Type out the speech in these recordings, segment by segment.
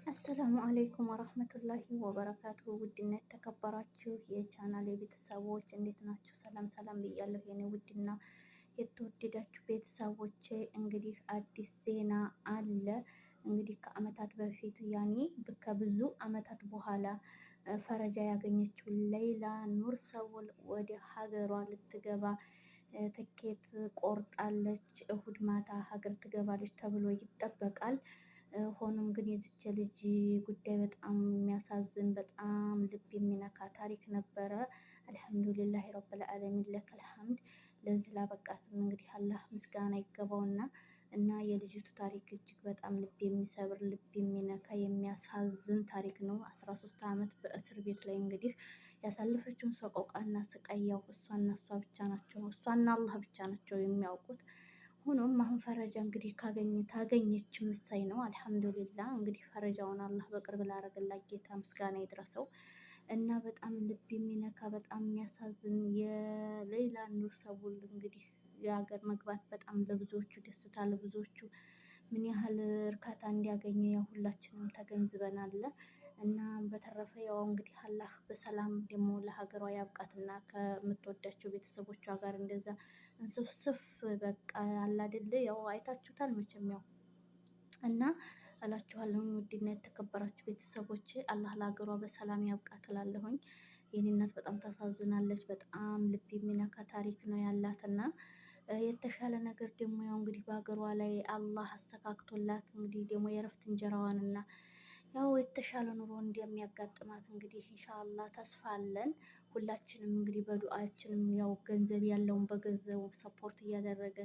አሰላሙ አለይኩም ወራህመቱላሂ ወበረካቱ። ውድና የተከበራችሁ የቻናል ቤተሰቦች እንዴት ናችሁ? ሰላም ሰላም ብያለሁ የኔ ውድና የተወደዳችሁ ቤተሰቦቼ። እንግዲህ አዲስ ዜና አለ። እንግዲህ ከአመታት በፊት ከብዙ አመታት በኋላ ፈረጃ ያገኘችው ሌይላ ኑር ሰውል ወደ ሀገሯ ልትገባ ትኬት ቆርጣለች። እሁድ ማታ ሀገር ትገባለች ተብሎ ይጠበቃል። ሆኖም ግን የዚች ልጅ ጉዳይ በጣም የሚያሳዝን በጣም ልብ የሚነካ ታሪክ ነበረ። አልሐምዱሊላህ ረብል ዓለሚን ለከል ሐምድ። ለዚህ ላበቃትም እንግዲህ አላህ ምስጋና ይገባውና እና የልጅቱ ታሪክ እጅግ በጣም ልብ የሚሰብር ልብ የሚነካ የሚያሳዝን ታሪክ ነው። 13 ዓመት በእስር ቤት ላይ እንግዲህ ያሳለፈችውን ሰቆቃና ስቃያው እሷና እሷ ብቻ ናቸው፣ እሷና አላህ ብቻ ናቸው የሚያውቁት። ሆኖም አሁን ፈረጃ እንግዲህ ታገኘች ምሳይ ነው። አልሐምዱሊላ እንግዲህ ፈረጃውን አላህ በቅርብ ላረገላት ጌታ ምስጋና ይድረሰው እና በጣም ልብ የሚነካ በጣም የሚያሳዝን የሌይላ ኑር ሰውል እንግዲህ የሀገር መግባት በጣም ለብዙዎቹ ደስታ ለብዙዎቹ ምን ያህል እርካታ እንዲያገኘ ያው ሁላችንም ተገንዝበናል። እና በተረፈ ያው እንግዲህ አላህ በሰላም ደግሞ ለሀገሯ ያብቃትና ከምትወዳቸው ቤተሰቦቿ ጋር እንደዛ እንስፍስፍ በቃ አለ አይደለ ያው አይታችሁታል መቼም ያው እና እላችኋለሁ ውድና የተከበራችሁ ቤተሰቦች አላህ ለሀገሯ በሰላም ያብቃት እላለሁኝ። የኔ እናት በጣም ታሳዝናለች። በጣም ልብ የሚነካ ታሪክ ነው ያላትና የተሻለ ነገር ደግሞ ያው እንግዲህ በሀገሯ ላይ አላህ አስተካክቶላት እንግዲህ ደግሞ የእረፍት እንጀራዋንና ያው የተሻለ ኑሮ እንደሚያጋጥማት እንግዲህ ኢንሻአላህ ተስፋ አለን። ሁላችንም እንግዲህ በዱዓችንም ያው ገንዘብ ያለውን በገንዘቡ ሰፖርት እያደረገ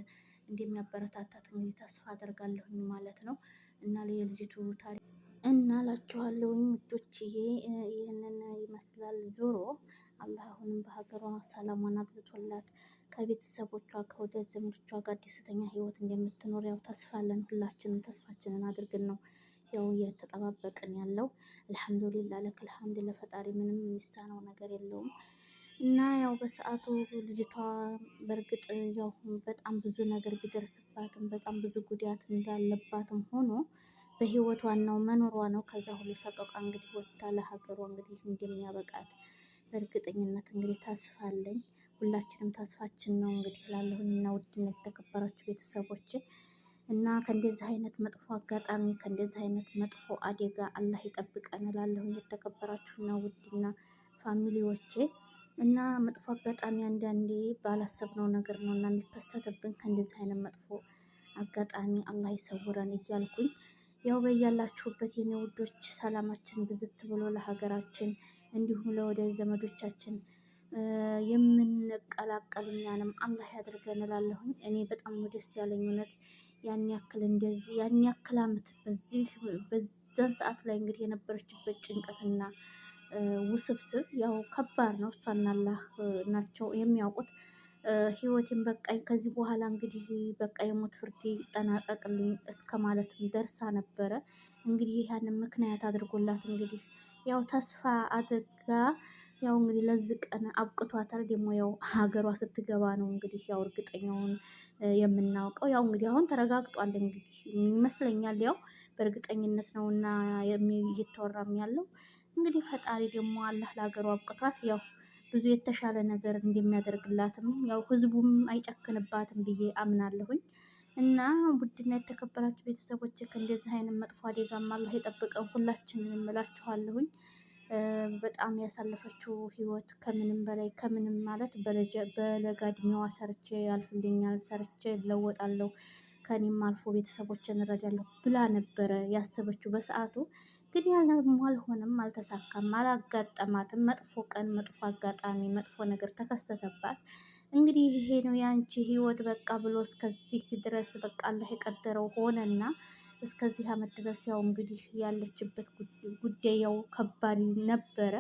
እንደሚያበረታታት እንግዲህ ተስፋ አደርጋለሁኝ ማለት ነው። እና ለልጅቱ ታሪክ እና እላችኋለሁኝ ውዶችዬ ይህንን ይመስላል። ዞሮ አላህ አሁንም በሀገሯ ሰላሟን አብዝቶላት ከቤተሰቦቿ ከወዳጅ ዘመዶቿ ጋር ደስተኛ ህይወት እንደምትኖር ያው ተስፋ አለን። ሁላችንም ተስፋችንን አድርገን ነው ያው እየተጠባበቅን ያለው። አልሐምዱሊላህ ለከል ሐምድ ለፈጣሪ ምንም የሚሳነው ነገር የለውም። እና ያው በሰዓቱ ልጅቷ በእርግጥ ያው በጣም ብዙ ነገር ቢደርስባትም በጣም ብዙ ጉዳት እንዳለባትም ሆኖ በህይወት ዋናው መኖሯ ነው። ከዛ ሁሉ ሰቆቃ እንግዲህ ወጥታ ለሀገሯ እንግዲህ እንደሚያበቃት በእርግጠኝነት እንግዲህ ተስፋ አለኝ። ሁላችንም ተስፋችን ነው እንግዲህ ላለሁኝ እና ውድነት የተከበራችሁ ቤተሰቦች እና ከእንደዚህ አይነት መጥፎ አጋጣሚ ከእንደዚህ አይነት መጥፎ አደጋ አላህ ይጠብቀን እላለሁኝ። የተከበራችሁና ውድና ፋሚሊዎቼ እና መጥፎ አጋጣሚ አንዳንዴ ባላሰብነው ነገር ነው እና የሚከሰትብን ከእንደዚህ አይነት መጥፎ አጋጣሚ አላህ ይሰውረን እያልኩኝ ያው በያላችሁበት የኔ ውዶች ሰላማችን ብዝት ብሎ ለሀገራችን እንዲሁም ለወዳጅ ዘመዶቻችን የምንቀላቀል እኛንም አላህ ያድርገን እላለሁኝ። እኔ በጣም ነው ደስ ያለኝ እውነት ያን ያክል እንደዚህ ያን ያክል አመት በዛን ሰዓት ላይ እንግዲህ የነበረችበት ጭንቀትና ውስብስብ ያው ከባድ ነው። እሷና አላህ ናቸው የሚያውቁት። ህይወቴን በቃኝ ከዚህ በኋላ እንግዲህ በቃ የሞት ፍርድ ይጠናቀቅልኝ እስከ ማለትም ደርሳ ነበረ። እንግዲህ ያንን ምክንያት አድርጎላት እንግዲህ ያው ተስፋ አድርጋ ያው እንግዲህ ለዚህ ቀን አብቅቷታል። ደግሞ ያው ሀገሯ ስትገባ ነው እንግዲህ ያው እርግጠኛውን የምናውቀው። ያው እንግዲህ አሁን ተረጋግጧል እንግዲህ ይመስለኛል። ያው በእርግጠኝነት ነው እና እየተወራም ያለው እንግዲህ ፈጣሪ ደግሞ አላህ ለሀገሯ አብቅቷት ያው ብዙ የተሻለ ነገር እንደሚያደርግላትም ያው ህዝቡም አይጨክንባትም ብዬ አምናለሁኝ። እና ውድና የተከበራችሁ ቤተሰቦች ከእንደዚህ አይነት መጥፎ አደጋም አላህ የጠበቀን ሁላችንንም እላችኋለሁኝ። በጣም ያሳለፈችው ህይወት ከምንም በላይ ከምንም ማለት በለጋ እድሜዋ ሰርቼ ያልፍልኛል፣ ሰርቼ እለወጣለሁ፣ ከኔም አልፎ ቤተሰቦችን እረዳለሁ ብላ ነበረ ያሰበችው በሰዓቱ። ግን ያለም አልሆነም፣ አልተሳካም፣ አላጋጠማትም። መጥፎ ቀን፣ መጥፎ አጋጣሚ፣ መጥፎ ነገር ተከሰተባት። እንግዲህ ይሄ ነው የአንቺ ህይወት በቃ ብሎ እስከዚህ ድረስ በቃ አላህ የቀደረው ሆነና እስከዚህ አመት ድረስ ያው እንግዲህ ያለችበት ጉዳይ ያው ከባድ ነበረ።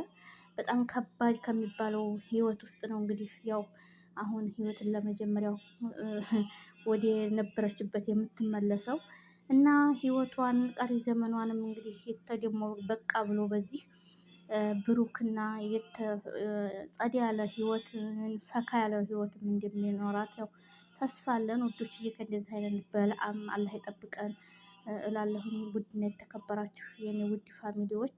በጣም ከባድ ከሚባለው ህይወት ውስጥ ነው እንግዲህ ያው አሁን ህይወትን ለመጀመሪያው ወደ ነበረችበት የምትመለሰው እና ህይወቷን ቀሪ ዘመኗንም እንግዲህ የተደሞ በቃ ብሎ በዚህ ብሩክና ጸዳ ያለ ህይወት ፈካ ያለ ህይወትም እንደሚኖራት ያው ተስፋ አለን ውዶችዬ። ከእንደዚህ አይነት በለዓም አላህ ይጠብቀን። እላለሁኝ። ውድና የተከበራችሁ የኔ ውድ ፋሚሊዎች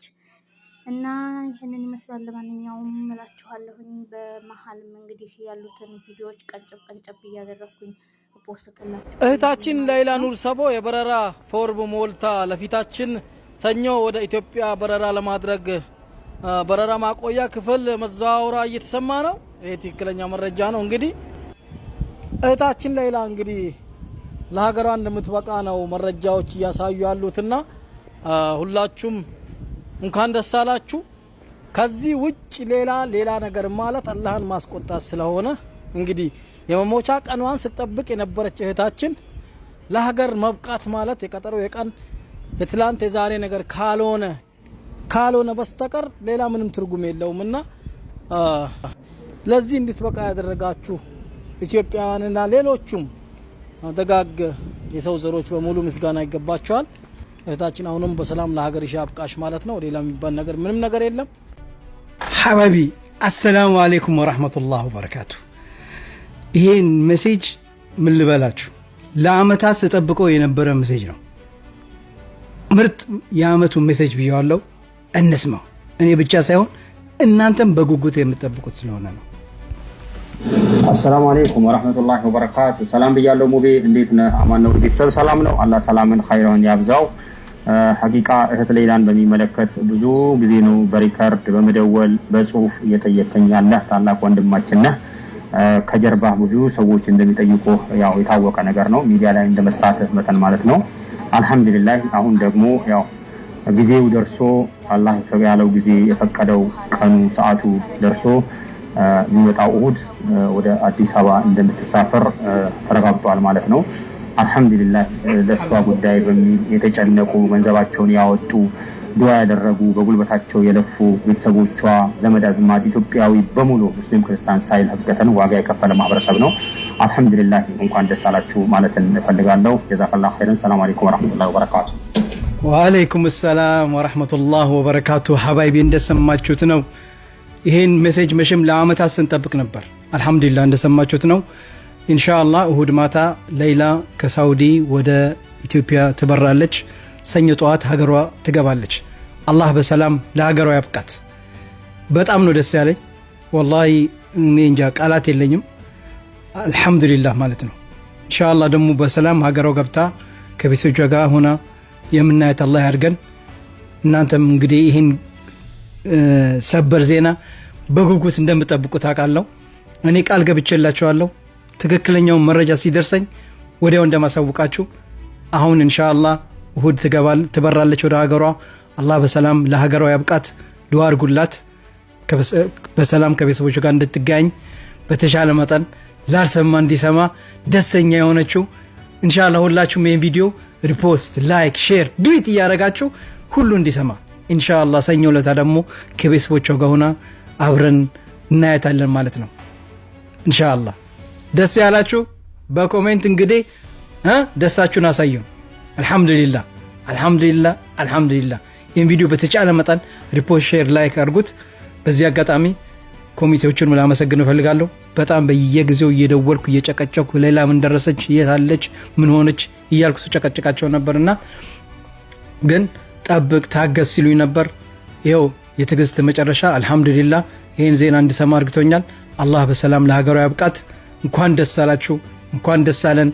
እና ይህንን ይመስላል። ለማንኛውም እላችኋለሁኝ በመሀልም እንግዲህ ያሉትን ቪዲዮዎች ቀንጨብ እያደረኩኝ ፖስትላችሁ። እህታችን ላይላ ኑር ሰቦ የበረራ ፎርም ሞልታ ለፊታችን ሰኞ ወደ ኢትዮጵያ በረራ ለማድረግ በረራ ማቆያ ክፍል መዘዋወሯ እየተሰማ ነው። ይሄ ትክክለኛ መረጃ ነው። እንግዲህ እህታችን ላይላ እንግዲህ ለሀገሯ እንደምትበቃ ነው መረጃዎች እያሳዩ ያሉትና ሁላችሁም እንኳን ደስ አላችሁ። ከዚህ ውጭ ሌላ ነገር ማለት አላህን ማስቆጣት ስለሆነ እንግዲህ የመሞቻ ቀኗን ስትጠብቅ የነበረች እህታችን ለሀገር መብቃት ማለት የቀጠሮ የቀን የትላንት የዛሬ ነገር ካልሆነ በስተቀር ሌላ ምንም ትርጉም የለውምና ለዚህ እንድትበቃ ያደረጋችሁ ኢትዮጵያውያንና ሌሎቹም ደጋግ የሰው ዘሮች በሙሉ ምስጋና ይገባቸዋል። እህታችን አሁንም በሰላም ለሀገርሽ ያብቃሽ ማለት ነው። ሌላ የሚባል ነገር ምንም ነገር የለም። ሐባቢ አሰላሙ አለይኩም ወራህመቱላሂ ወበረካቱ። ይሄን ሜሴጅ ምን ልበላችሁ ለአመታት ስጠብቀው የነበረ ሜሴጅ ነው። ምርጥ የአመቱ ሜሴጅ ብየዋለሁ። እንስማው። እኔ ብቻ ሳይሆን እናንተም በጉጉት የምትጠብቁት ስለሆነ ነው። አሰላሙ አለይኩም ወራህመቱላሂ ወበረካቱ። ሰላም ብያለሁ። ሙቤ እንዴት ነህ? አማን ነው? ቤተሰብ ሰላም ነው? አላህ ሰላምን ኸይረን ያብዛው። ሐቂቃ እህት ሌላን በሚመለከት ብዙ ጊዜ ነው በሪከርድ በመደወል በጽሁፍ እየጠየቀኝ ያለህ ታላቅ ወንድማችን ነህ። ከጀርባ ብዙ ሰዎች እንደሚጠይቁ ያው የታወቀ ነገር ነው። ሚዲያ ላይ እንደመስራትህ መጠን ማለት ነው። አልহামዱሊላህ አሁን ደግሞ ያው ጊዜው ደርሶ አላህ ያለው ጊዜ የፈቀደው ቀኑ ሰዓቱ ደርሶ የሚመጣው እሁድ ወደ አዲስ አበባ እንደምትሳፈር ተረጋግጧል ማለት ነው። አልহামዱሊላህ ለሷ ጉዳይ በሚል የተጨነቁ ገንዘባቸውን ያወጡ ዱዓ ያደረጉ በጉልበታቸው የለፉ ቤተሰቦቿ፣ ዘመድ አዝማድ፣ ኢትዮጵያዊ በሙሉ ሙስሊም ክርስቲያን ሳይል ህብቀተን ዋጋ የከፈለ ማህበረሰብ ነው። አልহামዱሊላህ እንኳን ደስ አላችሁ ማለት እንፈልጋለሁ። ጀዛከላሁ ኸይረን። ሰላም አለይኩም ወራህመቱላሂ ወበረካቱ። ወአለይኩም ሰላም ወራህመቱላሂ ወበረካቱ። ሐባይቢ እንደሰማችሁት ነው። ይሄን ሜሴጅ መቼም ለአመታት ስንጠብቅ ነበር። አልহামዱሊላህ እንደሰማችሁት ነው። ኢንሻአላህ እሁድ ማታ ሌይላ ከሳውዲ ወደ ኢትዮጵያ ትበራለች። ሰኞ ጠዋት ሀገሯ ትገባለች። አላህ በሰላም ለሀገሯ ያብቃት። በጣም ነው ደስ ያለኝ ወላሂ። እኔ እንጃ ቃላት የለኝም። አልহামዱሊላህ ማለት ነው። ኢንሻአላህ ደግሞ በሰላም ሀገሯ ገብታ ከቤተሰቦቿ ጋር ሆና የምናያት አላህ ያድርገን። እናንተም እንግዲህ ይሄን ሰበር ዜና በጉጉት እንደምጠብቁት አውቃለሁ። እኔ ቃል ገብቼላችኋለሁ ትክክለኛው መረጃ ሲደርሰኝ ወዲያው እንደማሳውቃችሁ። አሁን ኢንሻአላህ እሁድ ትበራለች ወደ ሀገሯ። አላህ በሰላም ለሀገሯ ያብቃት። ዱዓ አድርጉላት በሰላም ከቤተሰቦቿ ጋር እንድትገናኝ በተሻለ መጠን ላልሰማ እንዲሰማ ደስተኛ የሆነችው ኢንሻአላህ። ሁላችሁም ይሄን ቪዲዮ ሪፖስት፣ ላይክ፣ ሼር ዱዊት እያደረጋችሁ ሁሉ እንዲሰማ ኢንሻአላህ። ሰኞ ዕለት ደግሞ ከቤተሰቦቿ ጋር ሆና አብረን እናያታለን ማለት ነው ኢንሻአላህ። ደስ ያላችሁ በኮሜንት እንግዲህ ደስታችሁን አሳዩ። አልহামዱሊላህ አልহামዱሊላህ አልহামዱሊላህ። ይህን ቪዲዮ በተቻለ መጠን ሪፖስት፣ ሼር፣ ላይክ አድርጉት። በዚህ አጋጣሚ ኮሚቴዎቹን ላመሰግን እፈልጋለሁ። በጣም በየጊዜው እየደወልኩ እየጨቀጨኩ ሌላ ምን ደረሰች፣ የት አለች፣ ምን ሆነች እያልኩ ተጨቀጨቃቸው ነበርና ግን ጠብቅ ታገስ ሲሉኝ ነበር። ይኸው የትዕግስት መጨረሻ አልহামዱሊላህ ይህን ዜና እንድሰማ አድርግቶኛል። አላህ በሰላም ለሀገሯ ያብቃት። እንኳን ደስ አላችሁ፣ እንኳን ደስ አለን።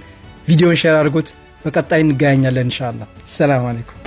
ቪዲዮን ሼር አድርጉት። በቀጣይ እንገናኛለን ኢንሻአላህ። ሰላም አለይኩም።